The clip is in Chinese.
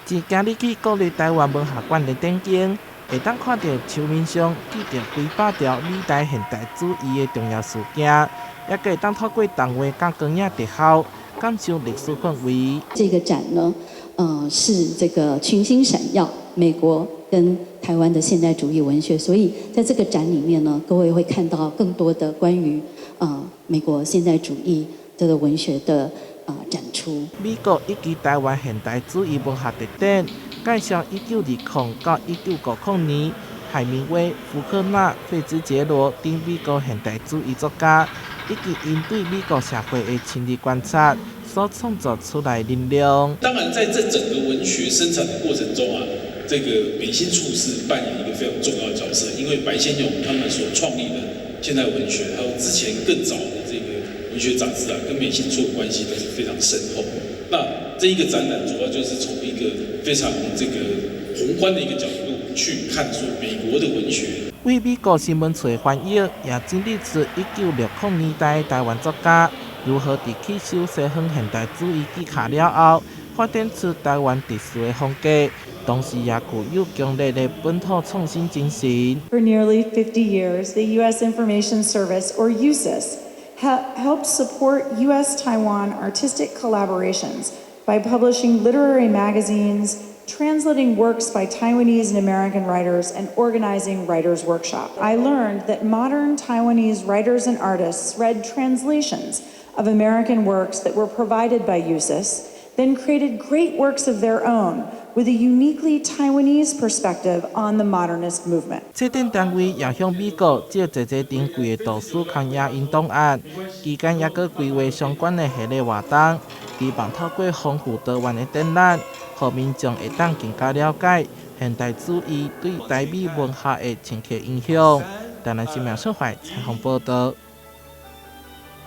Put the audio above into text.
自今日起，国立台湾文学馆的展景，会当看到墙面上记着几百条美台现代主义的重要事件，也可以当透过动画甲光影特效，感受历史氛围。这个展呢，是这个群星闪耀，美国跟台湾的现代主义文学，所以在这个展里面呢，各位会看到更多的关于美国现代主义这个文学的展出。美国以及台湾现代主义文学特点，介绍1920到1950年，海明威、福克纳、费兹杰罗等美国现代主义作家，以及因对美国社会的亲历观察所创造出来的能量。当然，在这整个文学生产的过程中这个美心处是扮演一个非常重要的角色，因为白先勇他们所创立的现代文学，还有之前更早的这个文学杂志跟美心处的关系都是非常深厚。那这一个展览主要就是从一个非常这个宏观的一个角度去看说美国的文学。为美国新闻处的翻译，也整理出1960年代的台湾作家如何在吸收西方现代主义技巧了后，发展出台湾特殊的风格，同时也具有强烈的本土创新精神。For nearly 50 years, the U.S. Information Service, or USIS, helped support U.S.-Taiwan artistic collaborations by publishing literary magazines, translating works by Taiwanese and American writers, and organizing writers' workshops. I learned that modern Taiwanese writers and artists read translations of American works that were provided by USIS, then created great works of their own with a uniquely Taiwanese perspective on the modernist movement. 策展单位也向美国借侪珍贵的图书抗压因档案，期间也搁规划相关的系列活动，希望透过丰富多元的展览，让民众会当更加了解现代主义对台美文学的深刻影响。台南新闻社会采访报道。